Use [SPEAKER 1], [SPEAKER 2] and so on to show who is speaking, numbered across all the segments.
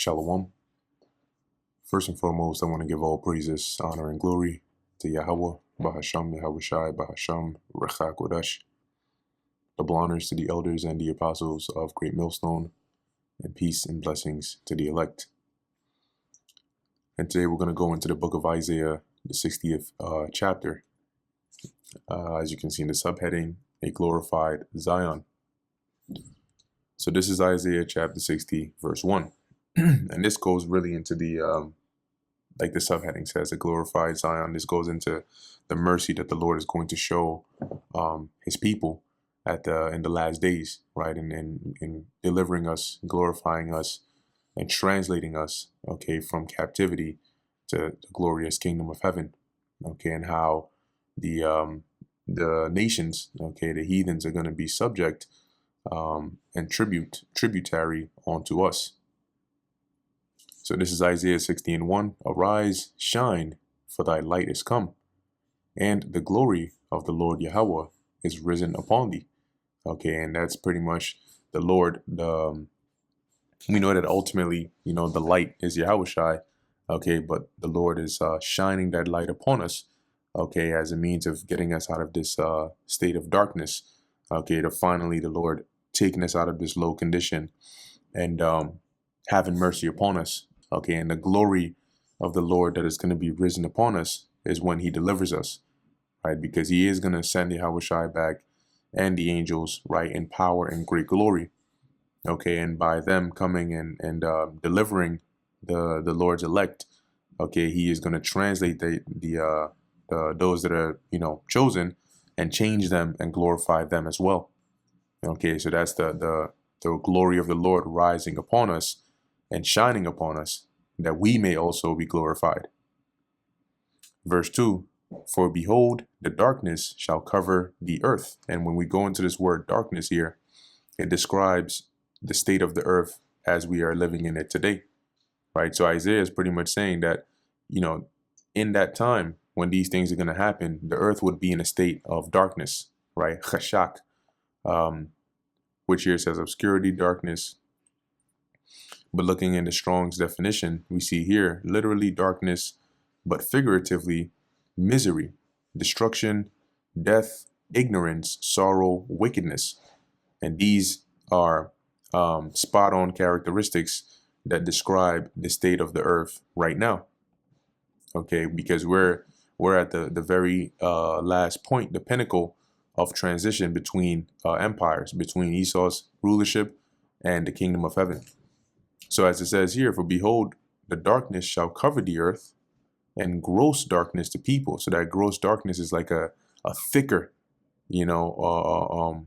[SPEAKER 1] Shalom. First and foremost, I want to give all praises, honor, and glory to Yahweh, Bahasham, Yahushai, Bahasham, Rechak Kodesh. Double honors to the elders and the apostles of Great Millstone, and peace and blessings to the elect. And today we're going to go into the book of Isaiah, the 60th chapter. As you can see in the subheading, a glorified Zion. So this is Isaiah chapter 60, verse 1. And this goes really into the, like the subheading says, a glorified Zion. This goes into the mercy that the Lord is going to show his people in the last days, right? In delivering us, glorifying us, and translating us, okay, from captivity to the glorious kingdom of heaven, okay, and how the nations, okay, the heathens are going to be subject and tributary onto us. So this is Isaiah 60:1. Arise, shine, for thy light is come, and the glory of the Lord Yahweh is risen upon thee. Okay, and that's pretty much the Lord. We know that ultimately, the light is Yahushai. Okay, but the Lord is shining that light upon us. Okay, as a means of getting us out of this state of darkness. Okay, to finally the Lord taking us out of this low condition and having mercy upon us. Okay, and the glory of the Lord that is going to be risen upon us is when he delivers us, right? Because he is going to send the Yahushai back and the angels, right, in power and great glory. Okay, and by them coming and delivering the Lord's elect, okay, he is going to translate those that are chosen and change them and glorify them as well. Okay, so that's the glory of the Lord rising upon us and shining upon us, that we may also be glorified. Verse 2, for behold, the darkness shall cover the earth. And when we go into this word darkness here, it describes the state of the earth as we are living in it today, right? So Isaiah is pretty much saying that, in that time when these things are going to happen, the earth would be in a state of darkness, right? Chashak, which here says obscurity, darkness. But looking in the Strong's definition, we see here literally darkness, but figuratively misery, destruction, death, ignorance, sorrow, wickedness. And these are spot on characteristics that describe the state of the earth right now. Okay, because we're at the very last point, the pinnacle of transition between empires, between Esau's rulership and the kingdom of heaven. So as it says here, for behold, the darkness shall cover the earth, and gross darkness to people. So that gross darkness is like a thicker, a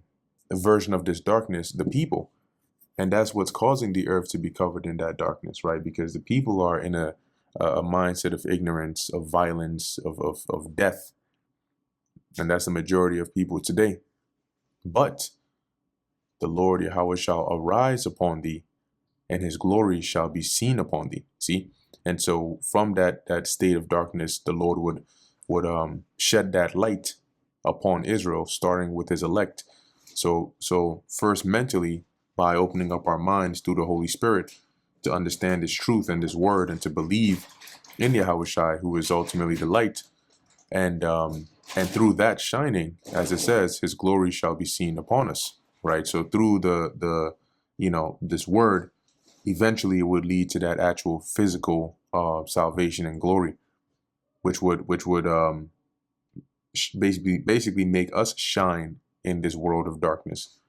[SPEAKER 1] version of this darkness, the people. And that's what's causing the earth to be covered in that darkness, right? Because the people are in a mindset of ignorance, of violence, of death. And that's the majority of people today. But the Lord Yahweh shall arise upon thee, and his glory shall be seen upon thee. See? And so from that state of darkness, the Lord would shed that light upon Israel, starting with his elect. So first mentally, by opening up our minds through the Holy Spirit to understand this truth and this word, and to believe in Yahushai, who is ultimately the light. And through that shining, as it says, his glory shall be seen upon us, right? So through the this word, eventually it would lead to that actual physical salvation and glory, which would basically make us shine in this world of darkness.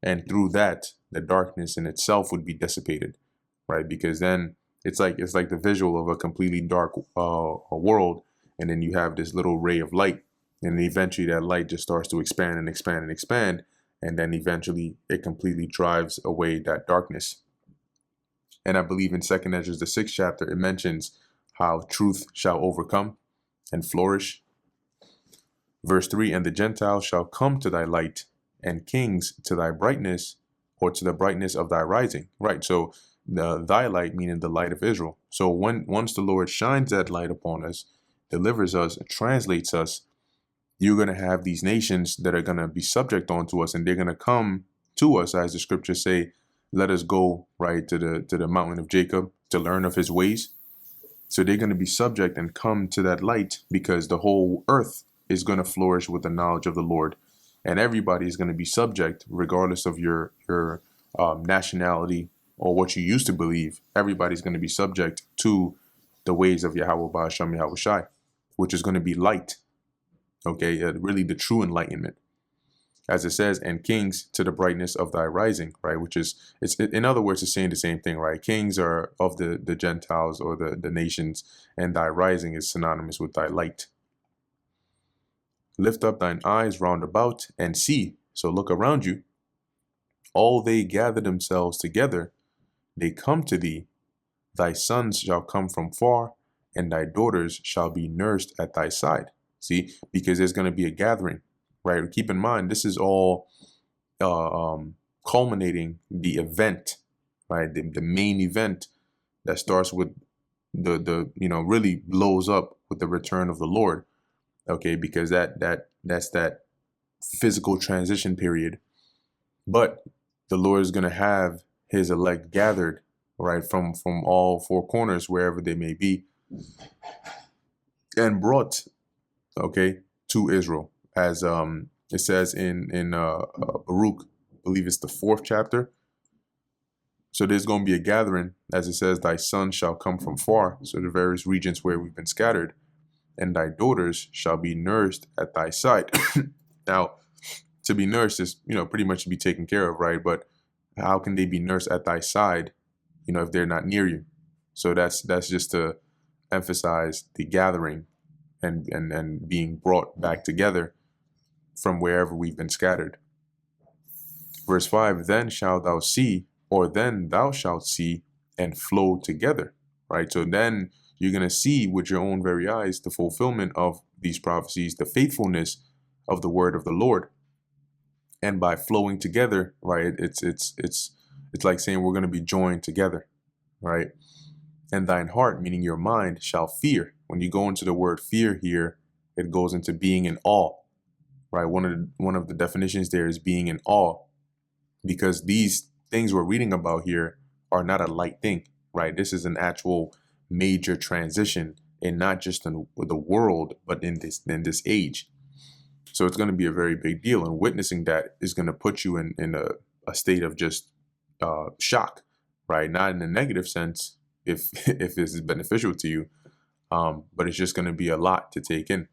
[SPEAKER 1] And through that, the darkness in itself would be dissipated, right? Because then it's like the visual of a completely dark world, and then you have this little ray of light, and eventually that light just starts to expand and expand and expand, and then eventually it completely drives away that darkness. And I believe in 2nd Ezra, the 6th chapter, it mentions how truth shall overcome and flourish. Verse 3, and the Gentiles shall come to thy light, and kings to thy brightness, or to the brightness of thy rising. Right, so thy light, meaning the light of Israel. So once the Lord shines that light upon us, delivers us, translates us, you're going to have these nations that are going to be subject onto us, and they're going to come to us, as the scriptures say, let us go right to the mountain of Jacob to learn of his ways. So they're going to be subject and come to that light, because the whole earth is going to flourish with the knowledge of the Lord, and everybody is going to be subject, regardless of your nationality or what you used to believe. Everybody's going to be subject to the ways of Yahweh Ba'ashem Yahweh Shai, which is going to be light. Okay, really the true enlightenment. As it says, and kings to the brightness of thy rising, right? Which is, it's, in other words, it's saying the same thing, right? Kings are of the Gentiles or the nations, and thy rising is synonymous with thy light. Lift up thine eyes round about and see. So look around you. All they gather themselves together, they come to thee. Thy sons shall come from far, and thy daughters shall be nursed at thy side. See, because there's going to be a gathering, right? Keep in mind, this is all culminating the event, right? The main event that starts with the really blows up with the return of the Lord. Okay, because that's that physical transition period. But the Lord is going to have his elect gathered, right, from all four corners, wherever they may be, and brought, okay, to Israel, as it says in Baruch, I believe it's the 4th chapter. So there's going to be a gathering, as it says, thy sons shall come from far, so the various regions where we've been scattered, and thy daughters shall be nursed at thy side. Now, to be nursed is, pretty much to be taken care of, right? But how can they be nursed at thy side, if they're not near you? So that's just to emphasize the gathering and being brought back together from wherever we've been scattered. Verse 5, then shalt thou see, or then thou shalt see and flow together, right? So then you're going to see with your own very eyes the fulfillment of these prophecies, the faithfulness of the word of the Lord. And by flowing together, right, it's like saying we're going to be joined together, right? And thine heart, meaning your mind, shall fear. When you go into the word fear here, it goes into being in awe, right? One of the definitions there is being in awe, because these things we're reading about here are not a light thing, right? This is an actual major transition, and not just in the world, but in this age. So it's going to be a very big deal, and witnessing that is going to put you in a state of just shock, right? Not in a negative sense, if this is beneficial to you, but it's just going to be a lot to take in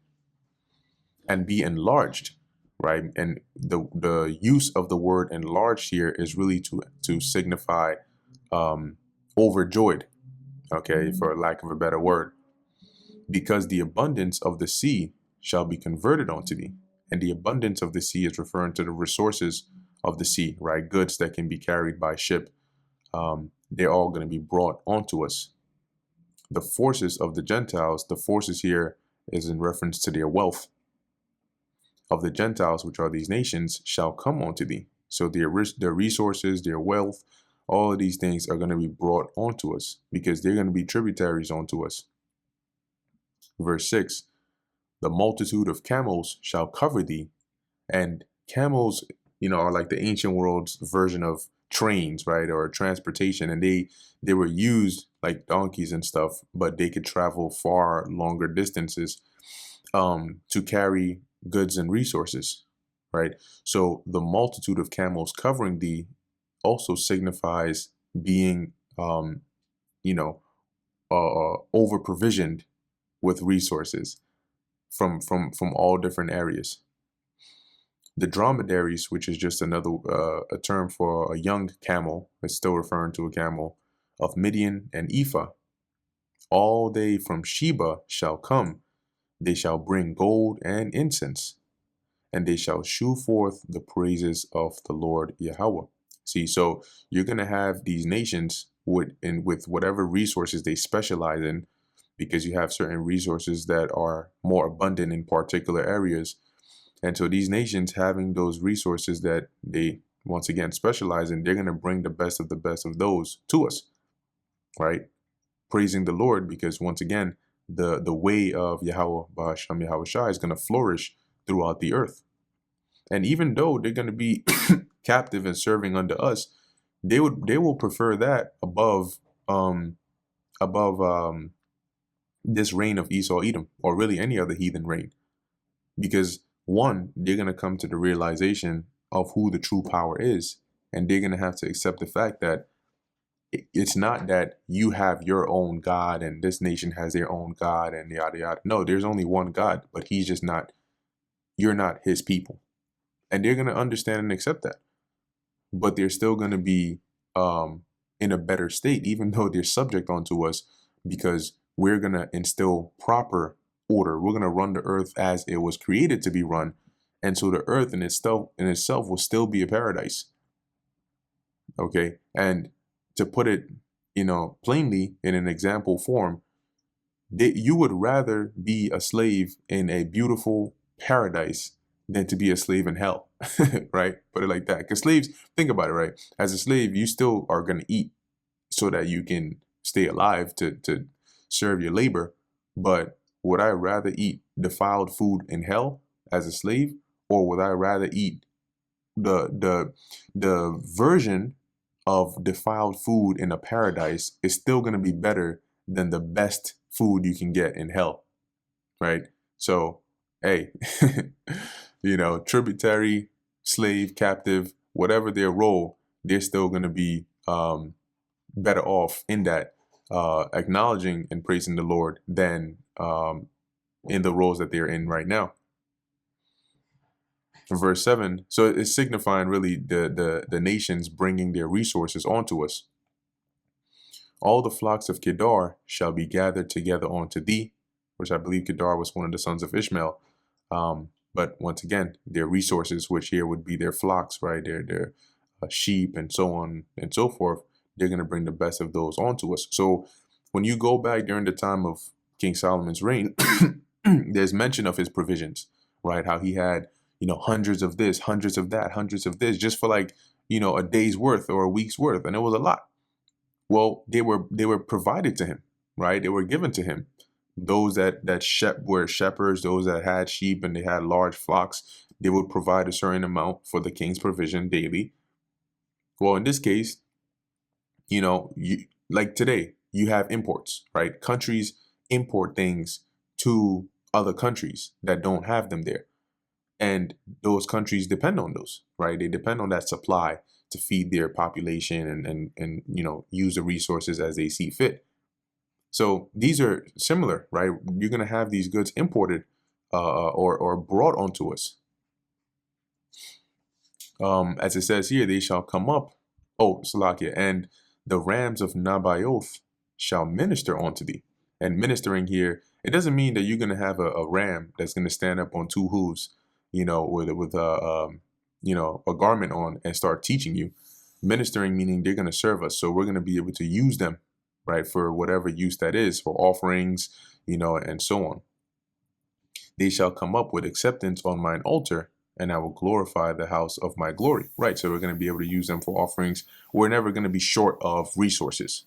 [SPEAKER 1] and be enlarged, right? And the use of the word enlarged here is really to signify overjoyed, okay, for lack of a better word, because the abundance of the sea shall be converted unto thee. And the abundance of the sea is referring to the resources of the sea, right? Goods that can be carried by ship. They're all going to be brought onto us. The forces of the Gentiles, the forces here is in reference to their wealth. Of the Gentiles, which are these nations, shall come unto thee. So their resources, their wealth, all of these things are going to be brought onto us, because they're going to be tributaries onto us. Verse 6, the multitude of camels shall cover thee. And camels, are like the ancient world's version of trains, right? Or transportation. And they were used like donkeys and stuff, but they could travel far longer distances to carry goods and resources, right? So the multitude of camels covering thee also signifies being, over provisioned with resources from all different areas. The dromedaries, which is just another a term for a young camel, it's still referring to a camel, of Midian and Ephah. All they from Sheba shall come. They shall bring gold and incense, and they shall shew forth the praises of the Lord Yahweh. See, so you're going to have these nations with whatever resources they specialize in, because you have certain resources that are more abundant in particular areas. And so these nations, having those resources that they once again specialize in, they're going to bring the best of those to us, right? Praising the Lord, because once again, the way of Yahweh Ba'ashem Yahweh Shai is going to flourish throughout the earth. And even though they're going to be captive and serving under us, they will prefer that above this reign of Esau Edom, or really any other heathen reign. Because one, they're going to come to the realization of who the true power is, and they're going to have to accept the fact that it's not that you have your own God and this nation has their own God and yada yada. No, there's only one God, but he's just not, you're not his people. And they're going to understand and accept that. But they're still going to be in a better state, even though they're subject onto us, because we're going to instill proper order. We're going to run the earth as it was created to be run. And so the earth in itself will still be a paradise. Okay. And to put it, plainly in an example form, you would rather be a slave in a beautiful paradise than to be a slave in hell, right? Put it like that. Because slaves, think about it, right? As a slave, you still are going to eat so that you can stay alive to serve your labor. But would I rather eat defiled food in hell as a slave, or would I rather eat the version of defiled food in a paradise is still going to be better than the best food you can get in hell, right? So, hey, tributary, slave, captive, whatever their role, they're still going to be better off in that, acknowledging and praising the Lord than in the roles that they're in right now. Verse 7, so it's signifying really the nations bringing their resources onto us. All the flocks of Kedar shall be gathered together unto thee, which I believe Kedar was one of the sons of Ishmael. But once again, their resources, which here would be their flocks, right? Their sheep and so on and so forth. They're going to bring the best of those onto us. So when you go back during the time of King Solomon's reign, there's mention of his provisions, right? How he had, hundreds of this, hundreds of that, hundreds of this, just for like, a day's worth or a week's worth. And it was a lot. Well, they were provided to him, right? They were given to him. Those that were shepherds, those that had sheep and they had large flocks, they would provide a certain amount for the king's provision daily. Well, in this case, like today, you have imports, right? Countries import things to other countries that don't have them there. And those countries depend on those, right? They depend on that supply to feed their population and use the resources as they see fit. So these are similar, right? You're going to have these goods imported or brought onto us. As it says here, they shall come up. Oh, Salakia, and the rams of Nabaioth shall minister unto thee. And ministering here, it doesn't mean that you're going to have a ram that's going to stand up on two hooves, with a garment on and start teaching you. Ministering meaning they're going to serve us. So we're going to be able to use them, right, for whatever use that is, for offerings, and so on. They shall come up with acceptance on mine altar, and I will glorify the house of my glory. Right, so we're going to be able to use them for offerings. We're never going to be short of resources.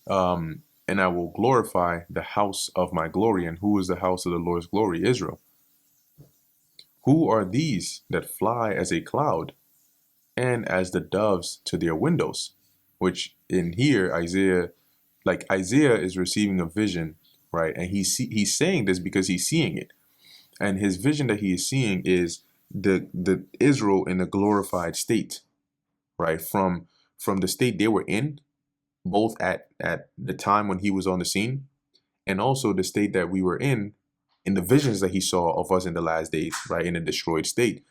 [SPEAKER 1] And I will glorify the house of my glory. And who is the house of the Lord's glory? Israel. Who are these that fly as a cloud and as the doves to their windows? Which in here, Isaiah is receiving a vision, right? And he's saying this because he's seeing it. And his vision that he is seeing is the Israel in a glorified state, right? From the state they were in, both at the time when he was on the scene, and also the state that we were in the visions that he saw of us in the last days, right? In a destroyed state.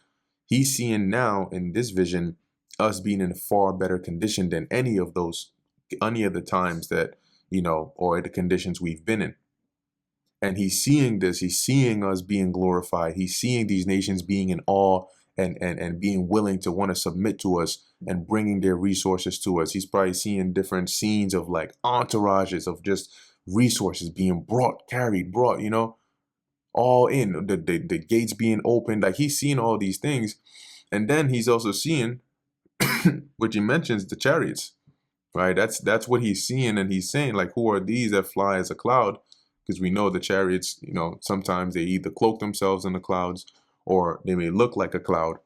[SPEAKER 1] He's seeing now in this vision us being in a far better condition than any of the times that, or the conditions we've been in. And he's seeing this, he's seeing us being glorified. He's seeing these nations being in awe and being willing to want to submit to us and bringing their resources to us. He's probably seeing different scenes of like entourages of just resources being carried, all in, the gates being opened. Like he's seeing all these things. And then he's also seeing, which he mentions, the chariots, right? That's what he's seeing. And he's saying, like, who are these that fly as a cloud? Because we know the chariots, sometimes they either cloak themselves in the clouds or they may look like a cloud.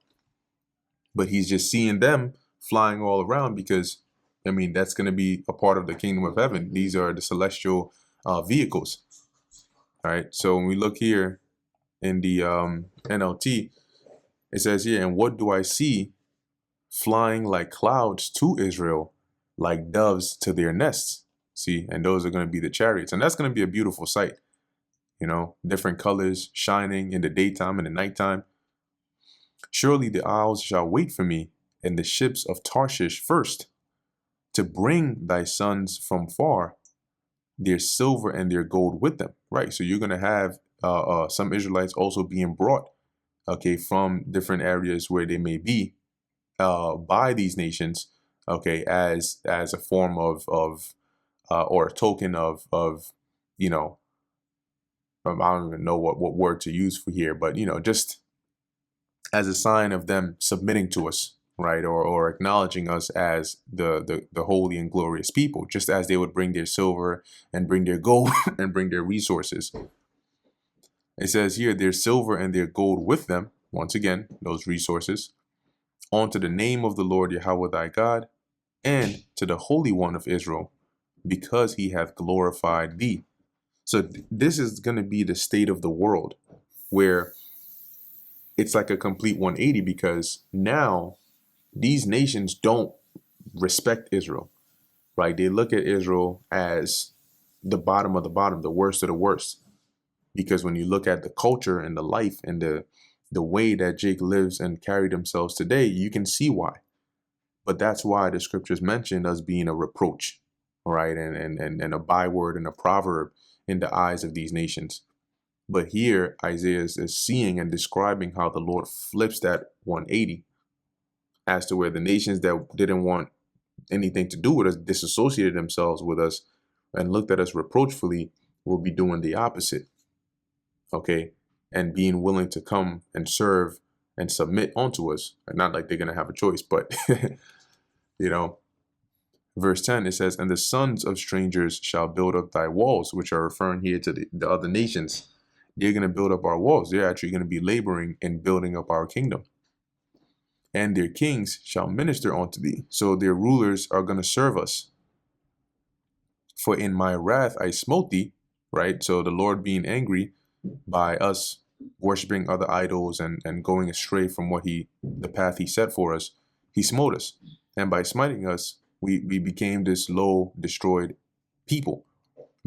[SPEAKER 1] But he's just seeing them flying all around, because I mean, that's going to be a part of the kingdom of heaven. These are the celestial vehicles. All right. So when we look here in the NLT, it says here, and what do I see flying like clouds to Israel, like doves to their nests? See, and those are going to be the chariots. And that's going to be a beautiful sight. You know, different colors shining in the daytime and the nighttime. Surely the isles shall wait for me, and the ships of Tarshish first, to bring thy sons from far, their silver and their gold with them. Right. So you're going to have some Israelites also being brought, okay, from different areas where they may be, by these nations, okay, as a form of or a token of you know, I don't even know what word to use for here, but you know, just as a sign of them submitting to us, right, or acknowledging us as the holy and glorious people, just as they would bring their silver and bring their gold and bring their resources. It says here, their silver and their gold with them, once again, those resources, onto the name of the Lord Yahweh thy God, and to the Holy One of Israel, because he hath glorified thee. So this is going to be the state of the world, where it's like a complete 180, because now these nations don't respect Israel, right? They look at Israel as the bottom of the bottom, the worst of the worst. Because when you look at the culture and the life and the way that Jake lives and carry themselves today, you can see why. But that's why the scriptures mention us being a reproach, right? And a byword and a proverb in the eyes of these nations. But here Isaiah is seeing and describing how the Lord flips that 180, as to where the nations that didn't want anything to do with us, disassociated themselves with us, and looked at us reproachfully, will be doing the opposite. Okay. And being willing to come and serve and submit unto us. And not like they're going to have a choice, but, you know, verse 10, it says, and the sons of strangers shall build up thy walls, which are referring here to the other nations. They're going to build up our walls. They're actually going to be laboring in building up our kingdom. And their kings shall minister unto thee. So their rulers are going to serve us. For in my wrath I smote thee, right? So the Lord being angry by us worshiping other idols and going astray from the path he set for us, he smote us. And by smiting us, we became this low, destroyed people,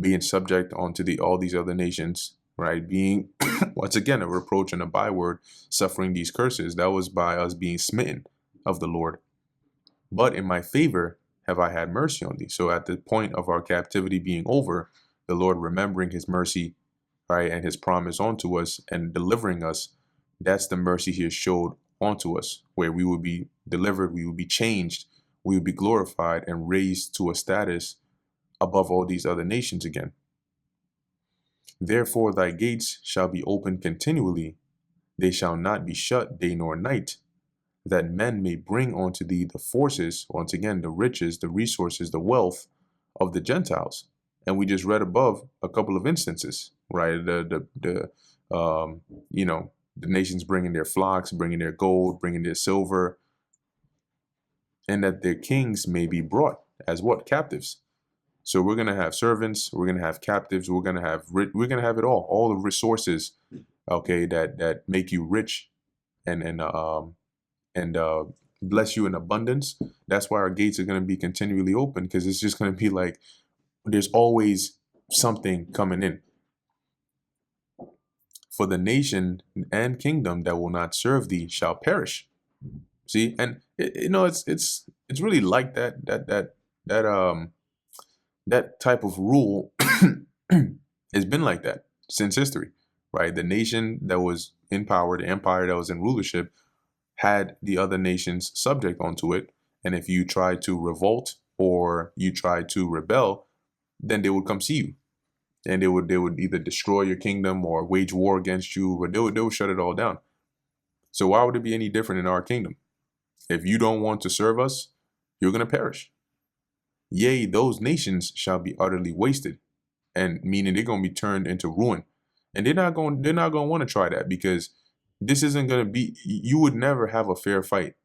[SPEAKER 1] being subject unto all these other nations, right? Being, once again, a reproach and a byword, suffering these curses. That was by us being smitten of the Lord. But in my favor have I had mercy on thee. So at the point of our captivity being over, the Lord remembering his mercy, right, and his promise onto us and delivering us, that's the mercy he has showed onto us, where we will be delivered, we will be changed, we will be glorified and raised to a status above all these other nations again. Therefore thy gates shall be open continually, they shall not be shut day nor night, that men may bring unto thee the forces, once again, the riches, the resources, the wealth of the Gentiles. And we just read above a couple of instances, right? You know, the nations bringing their flocks, bringing their gold, bringing their silver, and that their kings may be brought as what? Captives. So we're going to have servants, we're going to have captives, we're going to have it all the resources, okay, that make you rich and bless you in abundance. That's why our gates are going to be continually open, because it's just going to be like there's always something coming in. For the nation and kingdom that will not serve thee shall perish. See, and you know, it's really like that type of rule has been like that since history, right? The nation that was in power, the empire that was in rulership, had the other nations subject onto it. And if you try to revolt or you try to rebel, then they would come see you. And they would either destroy your kingdom or wage war against you, or they would shut it all down. So why would it be any different in our kingdom? If you don't want to serve us, you're going to perish. Yea, those nations shall be utterly wasted, and meaning they're going to be turned into ruin. And they're not going to want to try that, because this isn't going to be, you would never have a fair fight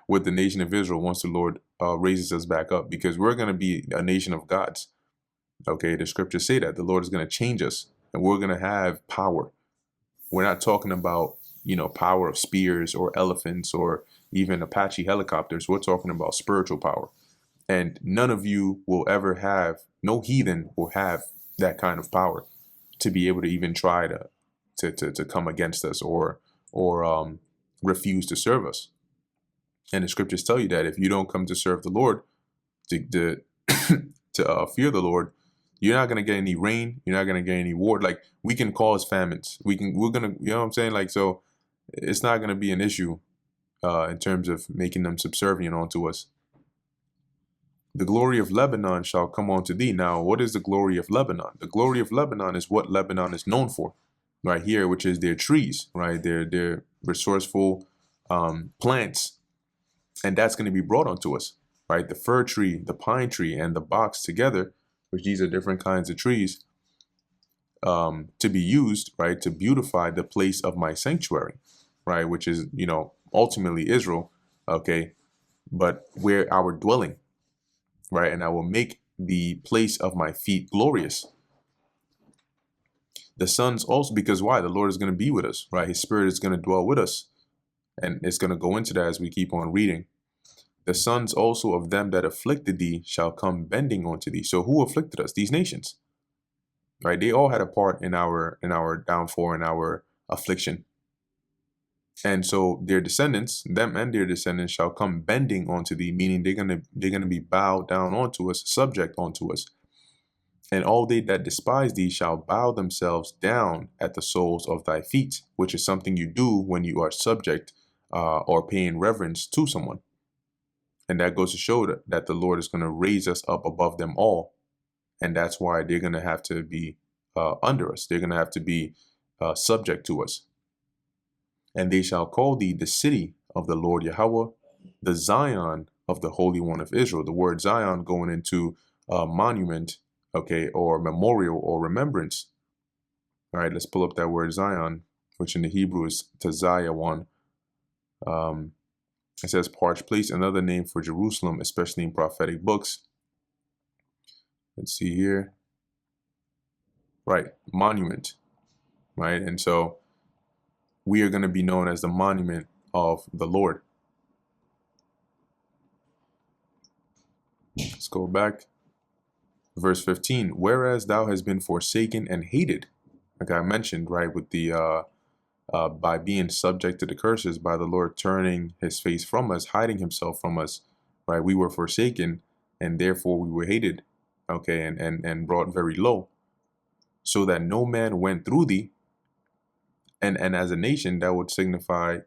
[SPEAKER 1] with the nation of Israel once the Lord raises us back up, because we're going to be a nation of gods. Okay, the scriptures say that the Lord is going to change us and we're going to have power. We're not talking about, power of spears or elephants or even Apache helicopters. We're talking about spiritual power. And none of you will ever have, no heathen will have that kind of power to be able to even try to come against us or refuse to serve us. And the scriptures tell you that if you don't come to serve the Lord, to fear the Lord, you're not going to get any rain. You're not going to get any war. Like, we can cause famines. We're going to, you know what I'm saying? Like, so it's not going to be an issue in terms of making them subservient onto us. The glory of Lebanon shall come unto thee. Now, what is the glory of Lebanon? The glory of Lebanon is what Lebanon is known for right here, which is their trees, right? Their resourceful plants. And that's going to be brought onto us, right? The fir tree, the pine tree, and the box together, which these are different kinds of trees, to be used, right, to beautify the place of my sanctuary, right, which is, ultimately Israel, okay, but where our dwelling, right, and I will make the place of my feet glorious. The sons also, because why? The Lord is going to be with us, right? His spirit is going to dwell with us, and it's going to go into that as we keep on reading. The sons also of them that afflicted thee shall come bending unto thee. So who afflicted us? These nations, right? They all had a part in our downfall, in our affliction. And so their descendants, them and their descendants, shall come bending onto thee, meaning they're gonna be bowed down onto us, subject unto us. And all they that despise thee shall bow themselves down at the soles of thy feet, which is something you do when you are subject or paying reverence to someone. And that goes to show that the Lord is going to raise us up above them all. And that's why they're going to have to be under us. They're going to have to be subject to us. And they shall call thee the city of the Lord Yahweh, the Zion of the Holy One of Israel. The word Zion going into monument, okay, or memorial or remembrance. All right, let's pull up that word Zion, which in the Hebrew is Tazayawan. It says parched place, another name for Jerusalem, especially in prophetic books. Let's see here. Right, monument, right? And so we are going to be known as the monument of the Lord. Let's go back. Verse 15, whereas thou hast been forsaken and hated, like I mentioned, right, with the by being subject to the curses, by the Lord turning his face from us, hiding himself from us, right? We were forsaken and therefore we were hated, okay, and brought very low, so that no man went through thee. And as a nation, that would signify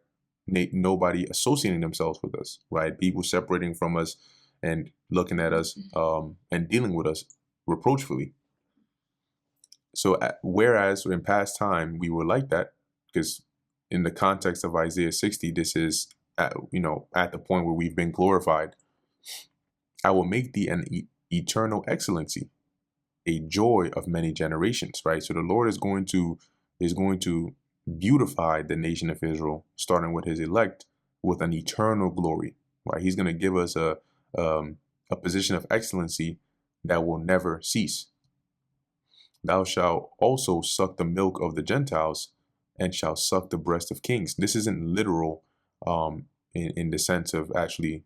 [SPEAKER 1] nobody associating themselves with us, right? People separating from us and looking at us and dealing with us reproachfully. So whereas in past time we were like that, because in the context of Isaiah 60, this is at the point where we've been glorified. I will make thee an eternal excellency, a joy of many generations, right? So the Lord is going to beautify the nation of Israel, starting with his elect, with an eternal glory, right? He's going to give us a position of excellency that will never cease. Thou shalt also suck the milk of the Gentiles and shall suck the breast of kings. This isn't literal in the sense of actually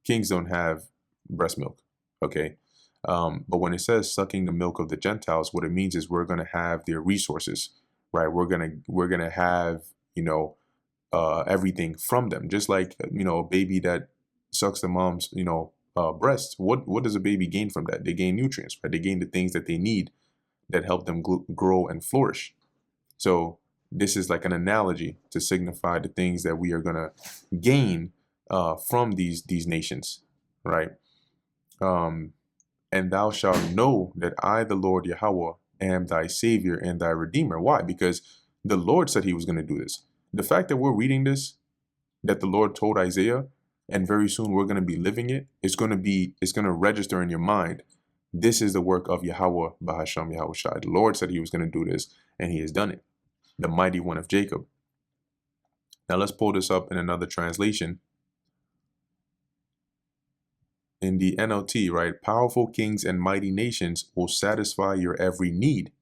[SPEAKER 1] kings don't have breast milk, okay? But when it says sucking the milk of the Gentiles, what it means is we're going to have their resources, right? We're gonna have everything from them, just like a baby that sucks the mom's breast. What does a baby gain from that? They gain nutrients, right? They gain the things that they need that help them grow and flourish. So this is like an analogy to signify the things that we are going to gain from these nations, right? And thou shalt know that I, the Lord Yahweh, am thy Savior and thy Redeemer. Why? Because the Lord said he was going to do this. The fact that we're reading this, that the Lord told Isaiah, and very soon we're going to be living it, it's going to register in your mind. This is the work of Yahweh, Bahasham Yahweh Shai. The Lord said he was going to do this, and he has done it. The mighty one of Jacob. Now let's pull this up in another translation. In the NLT, right? Powerful kings and mighty nations will satisfy your every need,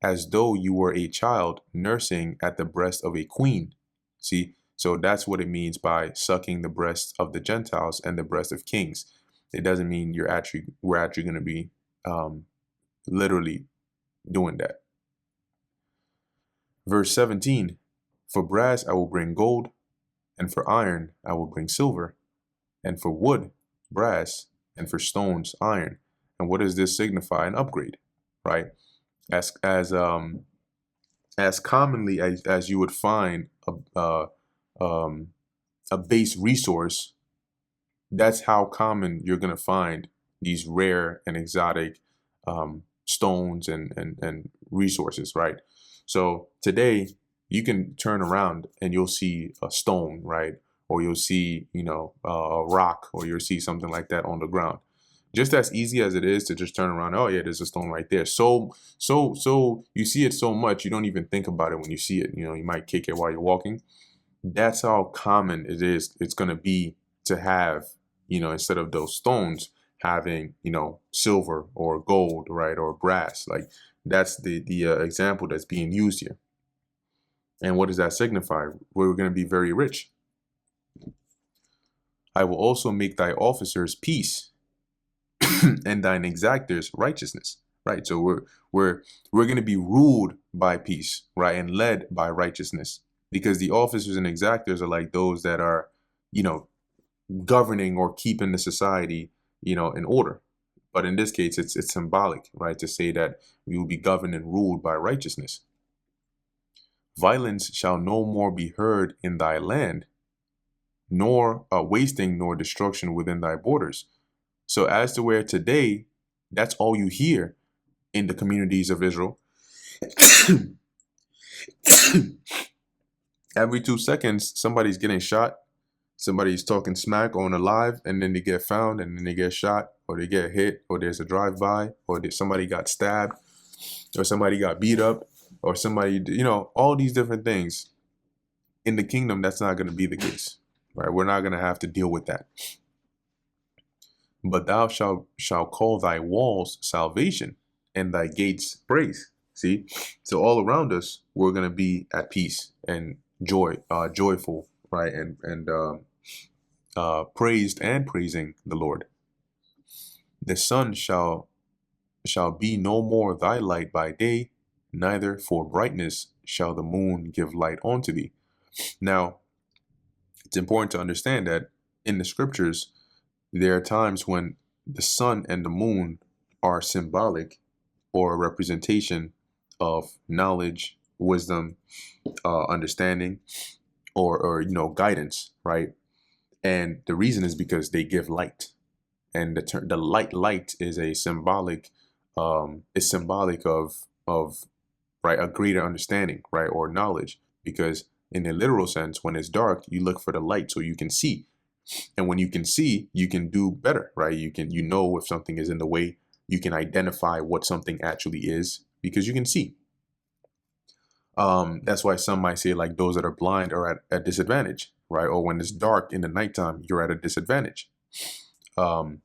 [SPEAKER 1] as though you were a child nursing at the breast of a queen. See, so that's what it means by sucking the breast of the Gentiles and the breast of kings. It doesn't mean we're actually going to be literally doing that. Verse 17, for brass I will bring gold, and for iron I will bring silver, and for wood brass, and for stones iron. And what does this signify? An upgrade, right? As commonly as you would find a base resource, that's how common you're gonna find these rare and exotic stones and resources, right? So today you can turn around and you'll see a stone, right? Or you'll see, a rock, or you'll see something like that on the ground. Just as easy as it is to just turn around, oh yeah, there's a stone right there. So you see it so much, you don't even think about it when you see it. You might kick it while you're walking. That's how common it is. It's going to be to have, instead of those stones, having, silver or gold, right? Or brass. Like that's the example that's being used here. And what does that signify? We're going to be very rich. I will also make thy officers peace and thine exactors righteousness, right? So we're going to be ruled by peace, right? And led by righteousness, because the officers and exactors are like those that are, governing or keeping the society, in order. But in this case, it's symbolic, right? To say that we will be governed and ruled by righteousness. Violence shall no more be heard in thy land, nor wasting nor destruction within thy borders. So as to where today, that's all you hear in the communities of Israel. Every 2 seconds, somebody's getting shot, somebody's talking smack on a live, and then they get found, and then they get shot, or they get hit, or there's a drive-by, or somebody got stabbed, or somebody got beat up, or somebody, all these different things. In the kingdom, that's not going to be the case, right? We're not going to have to deal with that. But thou shalt call thy walls salvation and thy gates praise. See, so all around us, we're going to be at peace and joyful, right? And praised and praising the Lord. The sun shall be no more thy light by day, neither for brightness shall the moon give light unto thee. Now, it's important to understand that in the scriptures, there are times when the sun and the moon are symbolic or a representation of knowledge, wisdom, understanding, or guidance, right? And the reason is because they give light, and the light is a symbolic, is symbolic of right, a greater understanding, right, or knowledge. Because in a literal sense, when it's dark, you look for the light so you can see. And when you can see, you can do better, right? You know if something is in the way, you can identify what something actually is because you can see. That's why some might say like those that are blind are at a disadvantage, right? Or when it's dark in the nighttime, you're at a disadvantage. And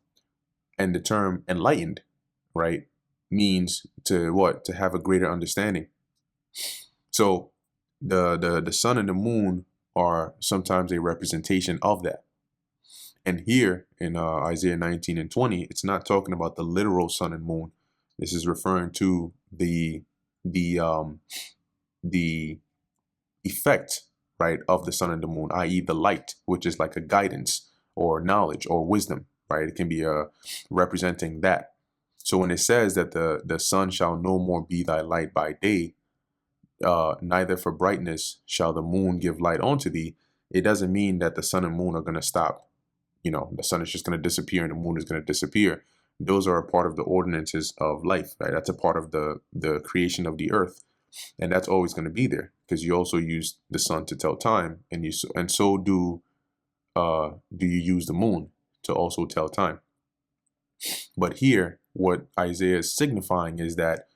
[SPEAKER 1] the term enlightened, right, means to what? To have a greater understanding. So the sun and the moon are sometimes a representation of that. And here in Isaiah 19 and 20, it's not talking about the literal sun and moon. This is referring to the effect, right, of the sun and the moon, i.e. the light, which is like a guidance or knowledge or wisdom, right? It can be representing that. So when it says that the sun shall no more be thy light by day, neither for brightness shall the moon give light unto thee, it doesn't mean that the sun and moon are going to stop. The sun is just going to disappear and the moon is going to disappear. Those are a part of the ordinances of life, right? That's a part of the creation of the earth. And that's always going to be there because you also use the sun to tell time, and so do you use the moon to also tell time. But here, what Isaiah is signifying is that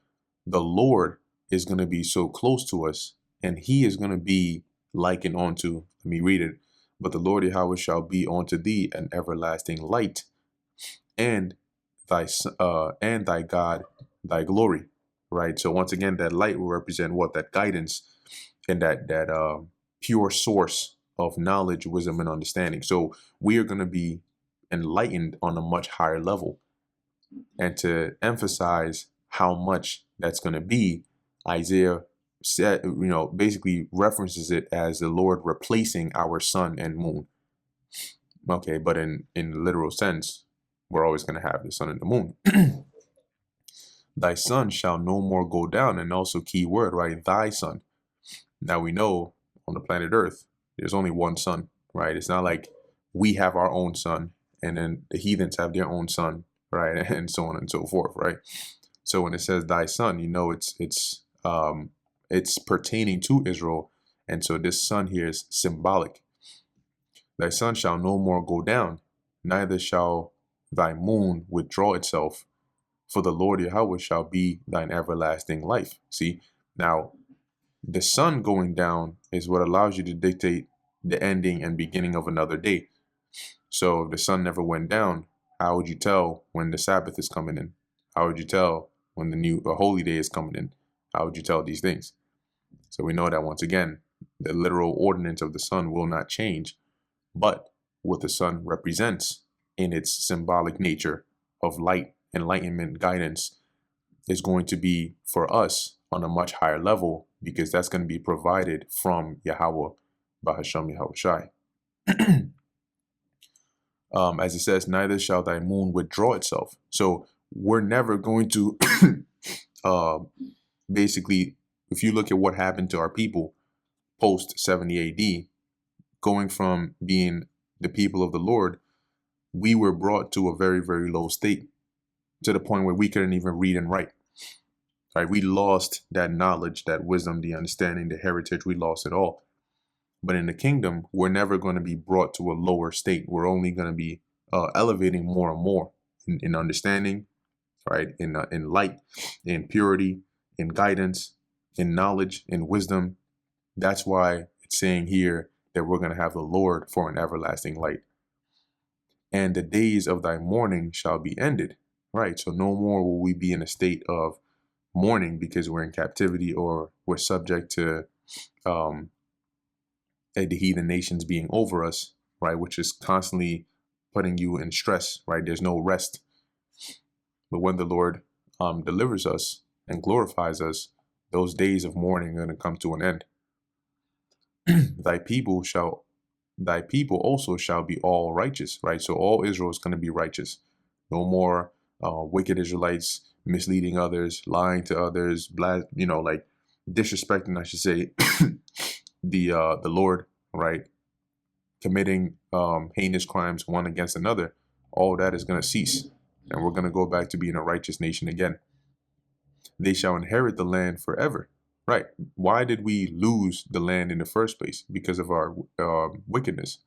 [SPEAKER 1] the Lord is going to be so close to us, and he is going to be likened unto, let me read it, but the Lord Yahweh shall be unto thee an everlasting light, and and thy God thy glory. Right. So once again, that light will represent what? That guidance and that pure source of knowledge, wisdom, and understanding. So we are going to be enlightened on a much higher level. And to emphasize how much that's going to be, Isaiah said, basically references it as the Lord replacing our sun and moon. Okay, but in the literal sense, we're always going to have the sun and the moon. Thy sun shall no more go down, and also key word, right? Thy sun. Now we know on the planet Earth, there's only one sun, right? It's not like we have our own sun and then the heathens have their own sun, right? And so on and so forth, right? So when it says thy sun, it's pertaining to Israel. And so this sun here is symbolic. Thy sun shall no more go down, neither shall thy moon withdraw itself, for the Lord Yahweh shall be thine everlasting life. See, now the sun going down is what allows you to dictate the ending and beginning of another day. So if the sun never went down, how would you tell when the Sabbath is coming in? How would you tell when the holy day is coming in? How would you tell these things? So we know that once again, the literal ordinance of the sun will not change, but what the sun represents in its symbolic nature of light, enlightenment, guidance is going to be for us on a much higher level, because that's going to be provided from Yahweh, Bahasham Yahweh Shai. As it says, neither shall thy moon withdraw itself. So we're never going to, basically, if you look at what happened to our people post 70 AD, going from being the people of the Lord, we were brought to a very, very low state, to the point where we couldn't even read and write. Right? We lost that knowledge, that wisdom, the understanding, the heritage. We lost it all. But in the kingdom, we're never going to be brought to a lower state. We're only going to be elevating more and more in understanding, right? In light, in purity, in guidance, in knowledge, in wisdom. That's why it's saying here that we're going to have the Lord for an everlasting light. And the days of thy mourning shall be ended. Right? So no more will we be in a state of mourning because we're in captivity or we're subject to the heathen nations being over us, right? Which is constantly putting you in stress, right? There's no rest. But when the Lord delivers us and glorifies us, those days of mourning are going to come to an end. Thy people also shall be all righteous, right? So all Israel is going to be righteous. No more wicked Israelites misleading others, lying to others, like disrespecting, I should say, the Lord, right? Committing heinous crimes one against another. All that is going to cease, and we're going to go back to being a righteous nation again. They shall inherit the land forever. Right? Why did we lose the land in the first place? Because of our wickedness.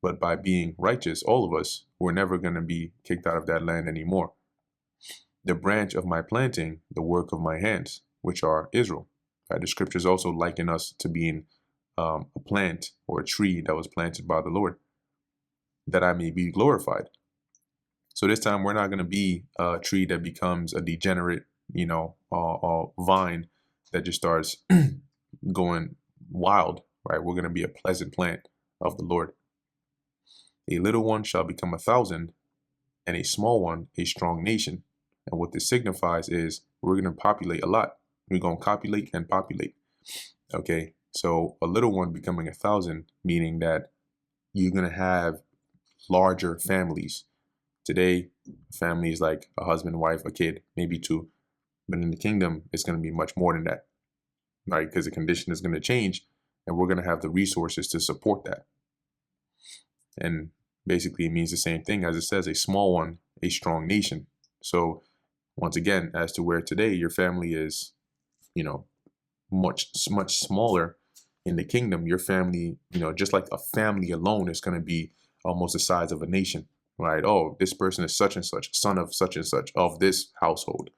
[SPEAKER 1] But by being righteous, all of us, we're never going to be kicked out of that land anymore. The branch of my planting, the work of my hands, which are Israel. Right? The scriptures also liken us to being a plant or a tree that was planted by the Lord, that I may be glorified. So this time we're not going to be a tree that becomes a degenerate, vine that just starts going wild, right? We're going to be a pleasant plant of the Lord. A little one shall become 1,000, and a small one a strong nation. And what this signifies is we're going to populate a lot. We're going to copulate and populate. Okay, so a little one becoming 1,000, meaning that you're going to have larger families. Today, family is like a husband, wife, a kid, maybe two. But in the kingdom, it's going to be much more than that, right? Because the condition is going to change, and we're going to have the resources to support that. And basically, it means the same thing as it says, a small one, a strong nation. So once again, as to where today your family is, much smaller, in the kingdom, your family, just like a family alone is going to be almost the size of a nation, right? Oh, this person is such and such, son of such and such of this household.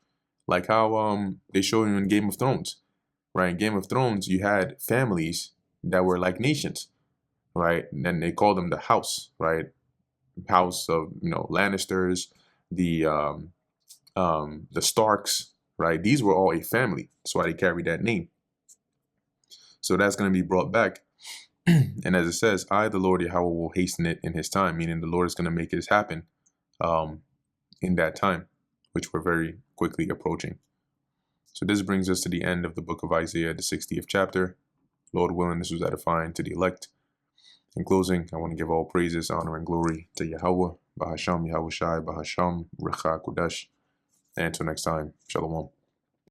[SPEAKER 1] Like how they show you in Game of Thrones, right? In Game of Thrones, you had families that were like nations, right? And then they called them the house, right? House of, Lannisters, the Starks, right? These were all a family. That's why they carry that name. So that's going to be brought back. And as it says, I, the Lord Yahweh, will hasten it in his time, meaning the Lord is going to make this happen in that time, which we're very quickly approaching. So this brings us to the end of the book of Isaiah, the 60th chapter. Lord willing, this was edifying to the elect. In closing, I want to give all praises, honor, and glory to Yahweh, Bahasham, Yahweh Shai, Bahasham, Recha Kodesh. And until next time, Shalom.